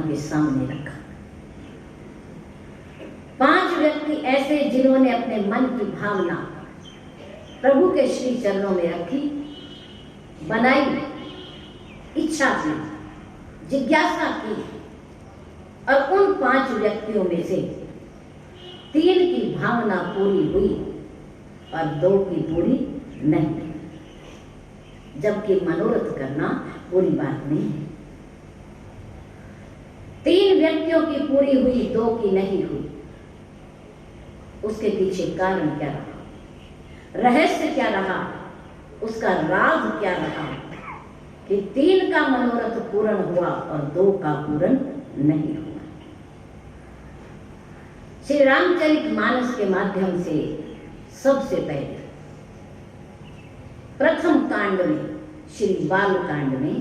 उनके सामने रखा। 5 व्यक्ति ऐसे जिन्होंने अपने मन की भावना प्रभु के श्री चरणों में रखी, बनाई, इच्छा की, जिज्ञासा की, और उन 5 व्यक्तियों में से 3 की भावना पूरी हुई और 2 की पूरी नहीं। जबकि मनोरथ करना पूरी बात नहीं है। 3 व्यक्तियों की पूरी हुई, 2 की नहीं हुई। उसके पीछे कारण क्या रहा, रहस्य क्या रहा, उसका राज क्या रहा कि 3 का मनोरथ पूर्ण हुआ और 2 का पूर्ण नहीं हुआ। श्री रामचरितमानस के माध्यम से सबसे पहले प्रथम कांड में, श्री बाल कांड में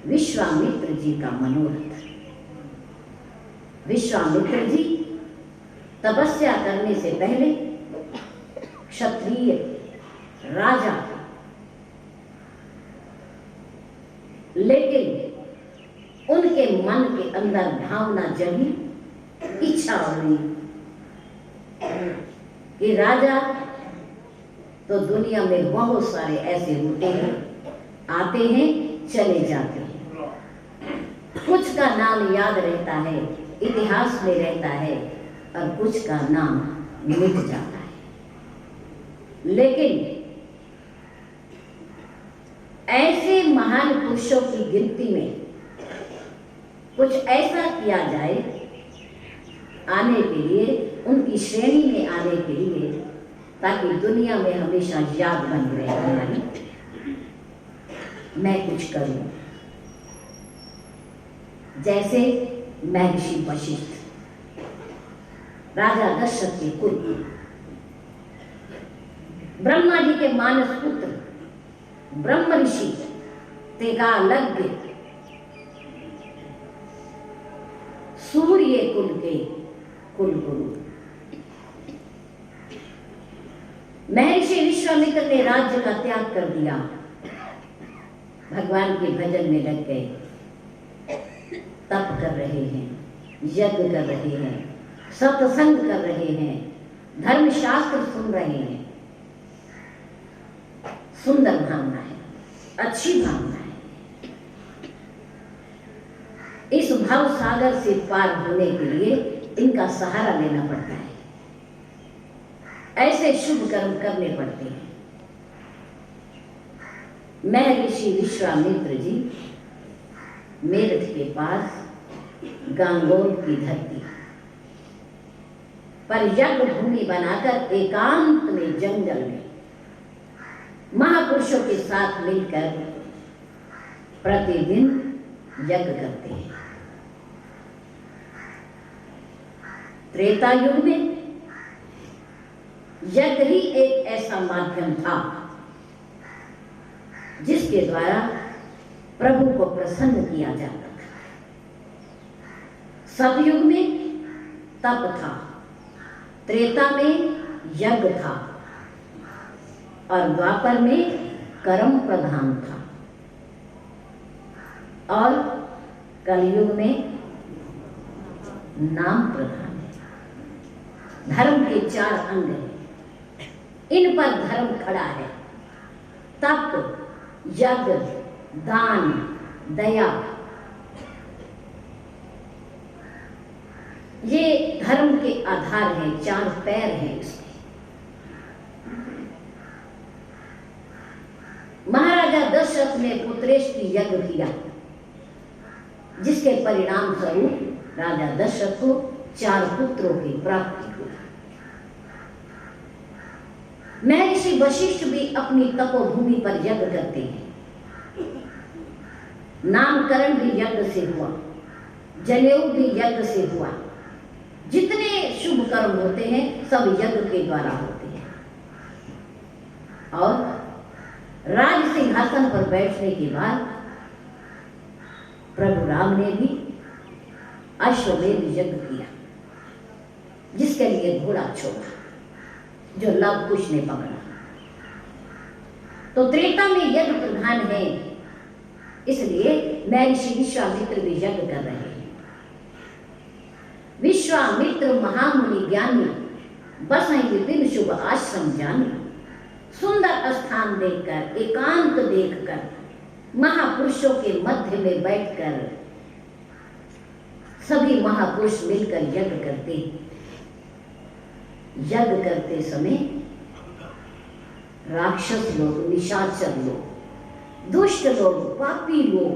विश्वामित्र जी का मनोरथ। विश्वामित्र जी तपस्या करने से पहले क्षत्रिय राजा थे, लेकिन उनके मन के अंदर भावना जगी, इच्छा हुई कि राजा तो दुनिया में बहुत सारे ऐसे होते हैं, आते हैं चले जाते हैं, कुछ का नाम याद रहता है, इतिहास में रहता है, और कुछ का नाम मिट जाता है। लेकिन ऐसे महान पुरुषों की गिनती में कुछ ऐसा किया जाए आने के लिए, उनकी श्रेणी में आने के लिए, ताकि दुनिया में हमेशा याद बनी रहे हमारी, मैं कुछ करूं। जैसे महर्षि वशिष्ठ, राजा दशरथ के कुल, ब्रह्मा जी के मानस पुत्र, ब्रह्म ऋषि, त्रिकालज्ञ, सूर्य कुल के कुलगुरु महर्षि विश्वामित्र ने राज्य का त्याग कर दिया, भगवान के भजन में लग गए, तप कर रहे हैं, यज्ञ कर रहे हैं, सत्संग कर रहे हैं, धर्मशास्त्र सुन रहे हैं। सुंदर भावना है, अच्छी भावना है। इस भाव सागर से पार होने के लिए इनका सहारा लेना पड़ता है, ऐसे शुभ कर्म करने पड़ते हैं। महर्षि विश्वामित्र जी मेरठ के पास गांगोल की धरती पर यज्ञ भूमि बनाकर एकांत में जंगल में महापुरुषों के साथ मिलकर प्रतिदिन यज्ञ करते हैं। त्रेता युग में यज्ञ ही एक ऐसा माध्यम था जिसके द्वारा प्रभु को प्रसन्न किया जाता था। सतयुग में तप था, त्रेता में यज्ञ था, और द्वापर में कर्म प्रधान था, और कलयुग में नाम प्रधान है। धर्म के 4 अंग हैं, इन पर धर्म खड़ा है। तप, यज्ञ, दान, दया, ये धर्म के आधार हैं, 4 पैर हैं इसके। महाराजा दशरथ ने पुत्रेष्टि यज्ञ किया, जिसके परिणाम स्वरूप राजा दशरथ को 4 पुत्रों की प्राप्ति हुई। महर्षि वशिष्ठ भी अपनी तपोभूमि पर यज्ञ करते हैं। नामकरण भी यज्ञ से हुआ, जनेऊ भी यज्ञ से हुआ। जितने शुभ कर्म होते हैं सब यज्ञ के द्वारा होते हैं। और राज सिंहासन पर बैठने के बाद प्रभु राम ने भी अश्वमेध यज्ञ किया, जिसके लिए घोड़ा छोड़ा जो लव कुश ने पकड़ा। तो त्रेता में यज्ञ प्रधान है, इसलिए महर्षि विश्वामित्र भी यज्ञ कर रहे हैं। विश्वामित्र महामुनि ज्ञानी बसई विपिन शुभ आश्रम जानी। सुंदर स्थान देखकर, एकांत देखकर, महापुरुषों के मध्य में बैठकर सभी महापुरुष मिलकर यज्ञ करते। यज्ञ करते समय राक्षस लोग, निशाचर लोग, दुष्ट लोग, पापी लोग,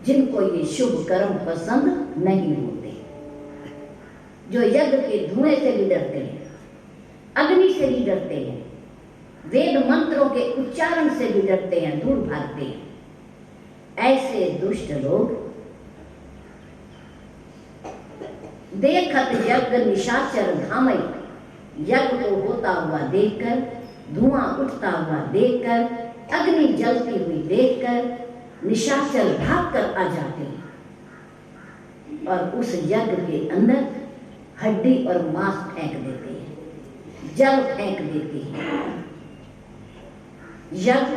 जिनको ये शुभ कर्म पसंद नहीं होते, जो यज्ञ के धुएं से भी डरते हैं, अग्नि से भी डरते हैं, वेद मंत्रों के उच्चारण से भी डरते हैं, दूर भागते हैं, ऐसे दुष्ट लोग देखत यज्ञ निशाचर धामई, यज्ञ को होता हुआ देखकर, धुआं उठता हुआ देखकर, अग्नि जलती हुई देखकर निशाचर भागकर आ जाते हैं और उस यज्ञ के अंदर हड्डी और मांस फेंक देते हैं, जल फेंक देते हैं। यज्ञ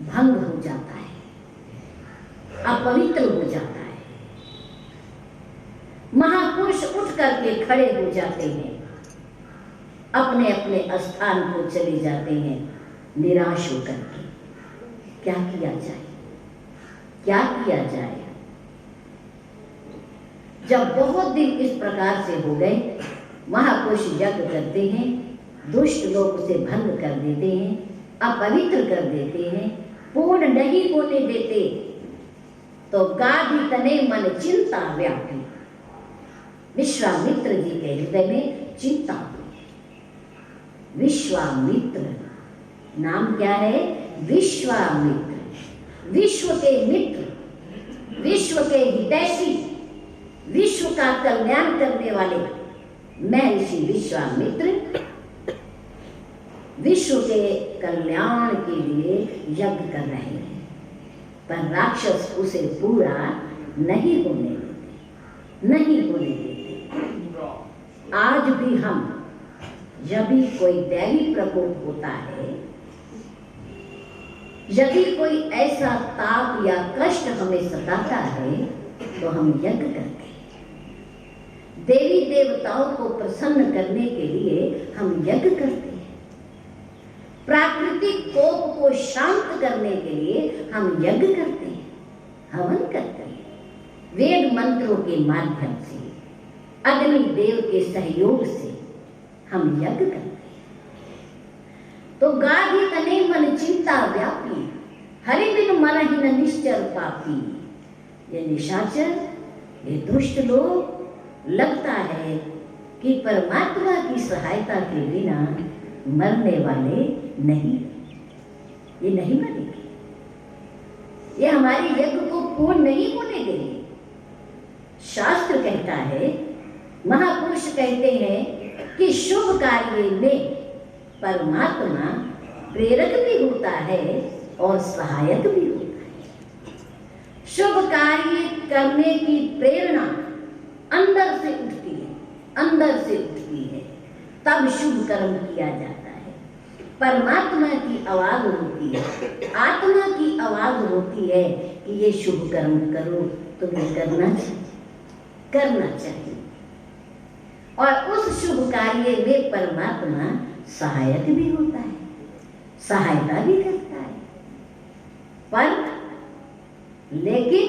भंग हो जाता है, अपवित्र हो जाता है। महापुरुष उठ करके खड़े हो जाते हैं, अपने अपने स्थान को चले जाते हैं निराश होकर के। क्या किया जाए, क्या किया जाए? जब बहुत दिन इस प्रकार से हो गए, महापुरुष यज्ञ करते हैं, दुष्ट लोग उसे भंग कर देते हैं, अपवित्र कर देते हैं, पूर्ण नहीं होने देते, तो गाधी तने मन चिंता व्यापी। विश्वामित्र जी के हृदय में चिंता हुई। विश्वामित्र नाम क्या है? विश्वामित्र, विश्व के मित्र, विश्व के हितैषी, विश्व का कल्याण करने वाले महर्षि विश्वामित्र विश्व के कल्याण के लिए यज्ञ कर रहे हैं, पर राक्षस उसे पूरा नहीं होने देते, नहीं होने देते। आज भी हम जब भी कोई दैवी प्रकोप होता है, यदि कोई ऐसा ताप या कष्ट हमें सताता है, तो हम यज्ञ करते हैं। देवी देवताओं को प्रसन्न करने के लिए हम यज्ञ करते हैं। प्राकृतिक कोप को शांत करने के लिए हम यज्ञ करते हैं, हवन करते हैं। वेद मंत्रों के माध्यम से, अग्नि देव के सहयोग से हम यज्ञ करते हैं। तो गाधी तने मन चिंता व्यापी, हरि बिन मन ही न निश्चर पापी। ये निशाचर, ये दुष्ट लोग लगता है कि परमात्मा की सहायता के बिना मरने वाले नहीं, ये नहीं मरेंगे, ये हमारे यज्ञ को पूर्ण नहीं होने देंगे। शास्त्र कहता है, महापुरुष कहते हैं कि शुभ कार्य में परमात्मा प्रेरक भी होता है और सहायक भी होता है। शुभ कार्य करने की प्रेरणा अंदर से उठती है, अंदर से उठती है, तब शुभ कर्म किया जाता है। परमात्मा की आवाज होती है, आत्मा की आवाज होती है कि ये शुभ कर्म करो, तुम्हें करना चाहिए, करना चाहिए। और उस शुभ कार्य में परमात्मा सहायक भी होता है, सहायता भी करता है। पर लेकिन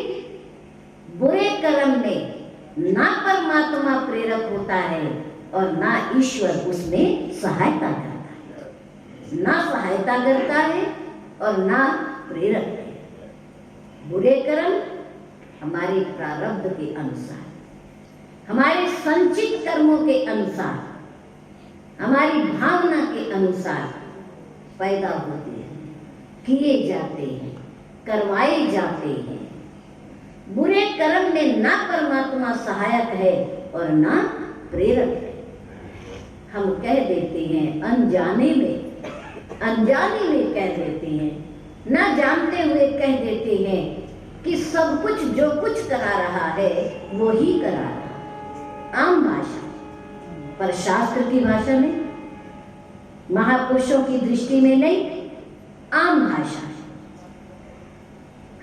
बुरे कर्म में ना परमात्मा प्रेरक होता है और ना ईश्वर उसमें सहायता करता है, ना सहायता करता है और ना प्रेरक है। बुरे कर्म हमारे प्रारब्ध के अनुसार, हमारे संचित कर्मों के अनुसार, हमारी भावना के अनुसार पैदा होते हैं, किए जाते हैं, करवाए जाते हैं। बुरे कर्म में ना परमात्मा सहायक है और ना प्रेरक है। हम कह देते हैं अनजाने में, अनजाने में कह देते हैं, ना जानते हुए कह देते हैं कि सब कुछ जो कुछ करा रहा है वो ही करा रहा है। आम भाषा, पर शास्त्र की भाषा में, महापुरुषों की दृष्टि में नहीं, आम भाषा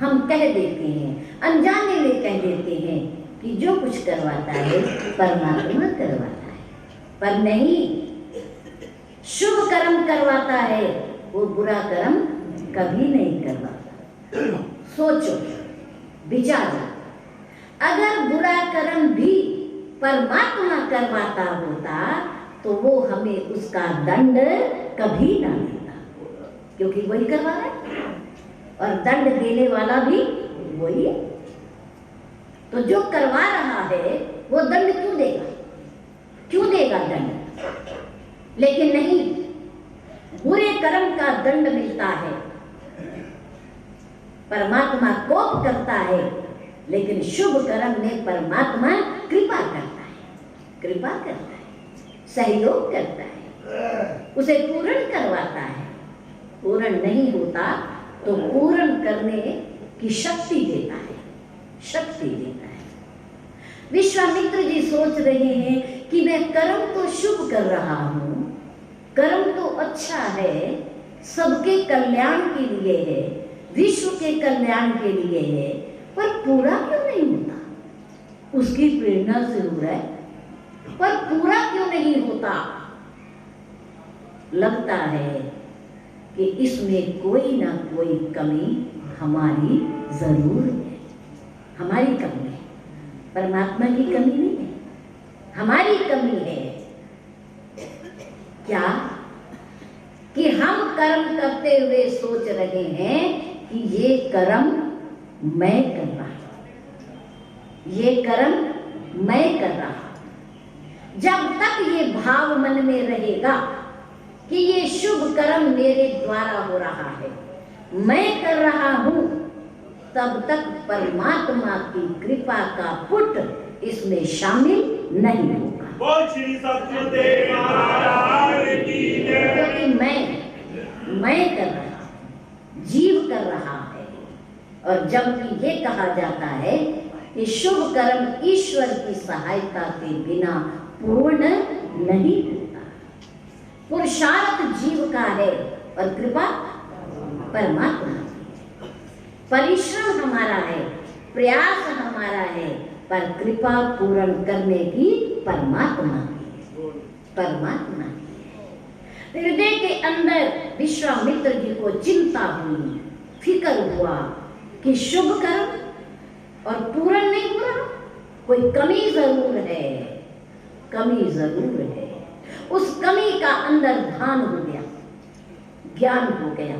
हम कह देते हैं, अनजाने में कह देते हैं कि जो कुछ करवाता है परमात्मा करवाता है, पर नहीं, शुभ कर्म करवाता है, वो बुरा कर्म कभी नहीं करवाता। सोचो, विचारो, अगर बुरा कर्म भी परमात्मा करवाता होता तो वो हमें उसका दंड कभी ना देता, क्योंकि वही करवा रहा है और दंड देने वाला भी वही है। तो जो करवा रहा है वो दंड क्यों देगा? क्यों देगा दंड? लेकिन नहीं, बुरे कर्म का दंड मिलता है। परमात्मा कोप करता है, लेकिन शुभ कर्म में परमात्मा कृपा करता है, कृपा करता है, सहयोग करता है, उसे पूर्ण करवाता है। पूर्ण नहीं होता तो पूर्ण करने की शक्ति देता है, शक्ति देता है। विश्वामित्र जी सोच रहे हैं कि मैं कर्म तो शुभ कर रहा हूं, कर्म तो अच्छा है, सबके कल्याण के लिए है, विश्व के कल्याण के लिए है, पर पूरा क्यों नहीं होता? उसकी प्रेरणा से हो रहा है, पर पूरा क्यों नहीं होता? लगता है कि इसमें कोई ना कोई कमी हमारी जरूर है, हमारी कमी है, परमात्मा की कमी नहीं है, हमारी कमी है। क्या? कि हम कर्म करते हुए सोच रहे हैं कि ये कर्म मैं कर रहा हूं, ये कर्म मैं कर रहा हूं। जब तक ये भाव मन में रहेगा कि ये शुभ कर्म मेरे द्वारा हो रहा है, मैं कर रहा हूं, तब तक परमात्मा की कृपा का पुट इसमें शामिल नहीं होगा। क्योंकि मैं कर रहा हूं, जीव कर रहा है। और जबकि ये कहा जाता है कि शुभ कर्म ईश्वर की सहायता के बिना पूर्ण नहीं होता। पुरुषार्थ जीव का है और कृपा परमात्मा की। परिश्रम हमारा है, प्रयास हमारा है, पर कृपा पूर्ण करने की परमात्मा की, परमात्मा की। हृदय के अंदर विश्वामित्र जी को चिंता हुई, फिक्र हुआ कि शुभ कर्म और पूर्ण नहीं हो रहा, कोई कमी जरूर है, कमी जरूर है। उस कमी का अंदर ध्यान हो गया, ज्ञान हो गया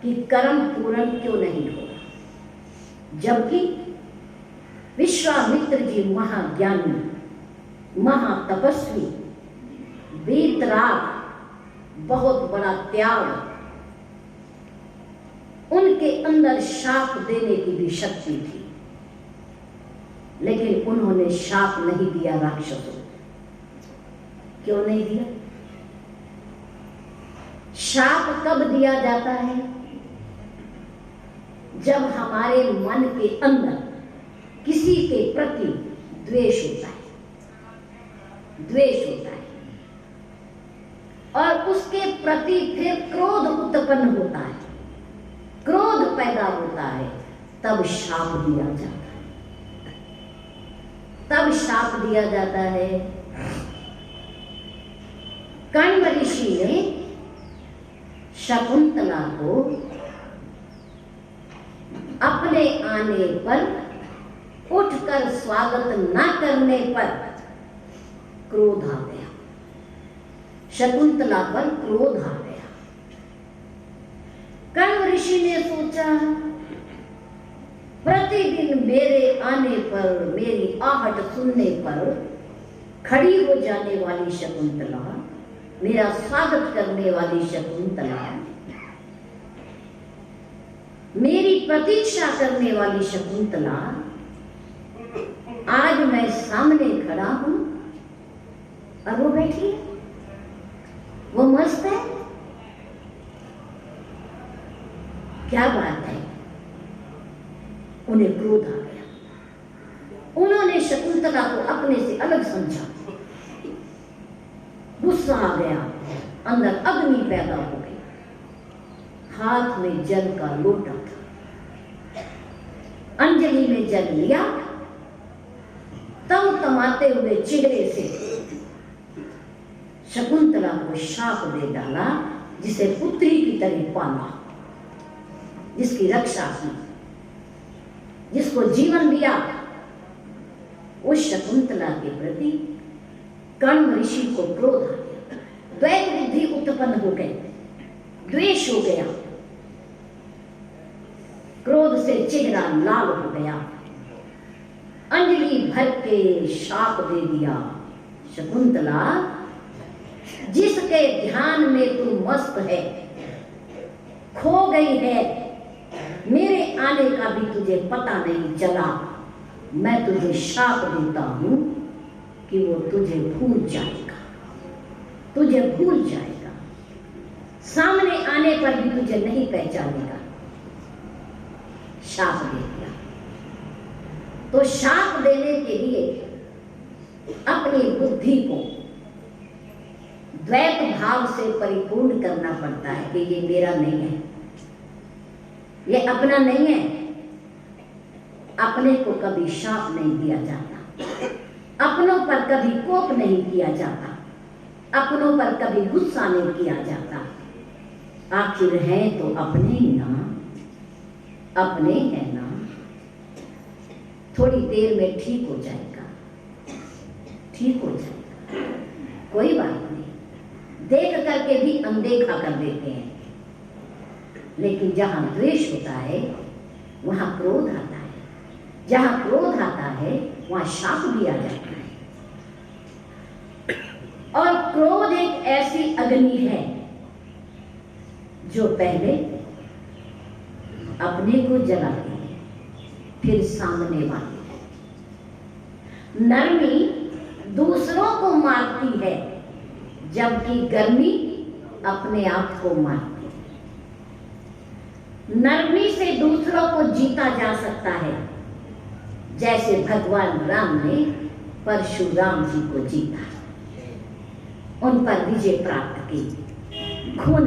कि कर्म पूर्ण क्यों नहीं हो रहा। जबकि विश्वामित्र जी महाज्ञानी, महातपस्वी, वीतराग, बहुत बड़ा त्याग, उनके अंदर शाप देने की भी शक्ति थी, लेकिन उन्होंने शाप नहीं दिया राक्षसों को। क्यों नहीं दिया? शाप कब दिया जाता है? जब हमारे मन के अंदर किसी के प्रति द्वेष होता है, द्वेष होता है, और उसके प्रति फिर क्रोध उत्पन्न होता है, क्रोध पैदा होता है, तब शाप दिया जाता है, तब शाप दिया जाता है। कण्व ऋषि ने शकुंतला को अपने आने पर उठकर स्वागत न करने पर क्रोध आ गया, शकुंतला पर क्रोध आ गया। कण्व ऋषि ने सोचा, प्रतिदिन मेरे आने पर, मेरी आहट सुनने पर खड़ी हो जाने वाली शकुंतला, मेरा स्वागत करने वाली शकुंतला, मेरी प्रतीक्षा करने वाली शकुंतला, आज मैं सामने खड़ा हूं और वो बैठी है, वो मस्त है। क्या बात है? उन्हें क्रोध आ गया, उन्होंने शकुंतला को अपने से अलग समझा, गुस्सा आ गया, अंदर अग्नि पैदा हो गई। हाथ में जल का लोटा था, अंजलि में जल लिया तमतमाते हुए चेहरे से शकुंतला को शाप दे डाला, जिसे पुत्री की तरह पाला, जिसकी रक्षा की, जिसको जीवन दिया। उस शकुंतला के प्रति कर्ण ऋषि को क्रोध आ गया, द्वैत बुद्धि उत्पन्न हो गई, द्वेष हो गया, क्रोध से चेहरा लाल हो गया, अंजलि भर के शाप दे दिया, शकुंतला जिसके ध्यान में तू मस्त है, खो गई है, मेरे आने का भी तुझे पता नहीं चला, मैं तुझे शाप देता हूं कि वो तुझे भूल जाएगा, तुझे भूल जाएगा, सामने आने पर भी तुझे नहीं पहचानेगा। शाप दे दिया। तो शाप देने के लिए अपनी बुद्धि को द्वैत भाव से परिपूर्ण करना पड़ता है कि ये मेरा नहीं है, ये अपना नहीं है। अपने को कभी शाप नहीं दिया जाता, अपनों पर कभी कोप नहीं किया जाता, अपनों पर कभी गुस्सा नहीं किया जाता। आखिर है तो अपने ही ना, अपने हैं ना, थोड़ी देर में ठीक हो जाएगा, ठीक हो जाएगा, कोई बात नहीं। देख करके भी अनदेखा कर देते हैं, लेकिन जहां द्वेष होता है वहां क्रोध आता है, जहां क्रोध आता है वहां शाप दिया जाता है। और क्रोध एक ऐसी अग्नि है जो पहले अपने को जलाती है, फिर सामने वाले। नरमी दूसरों को मारती है, जबकि गर्मी अपने आप को मारती है। नरमी से दूसरों को जीता जा सकता है, जैसे भगवान राम ने परशुराम जी को जीता, उन पर विजय प्राप्त की, खून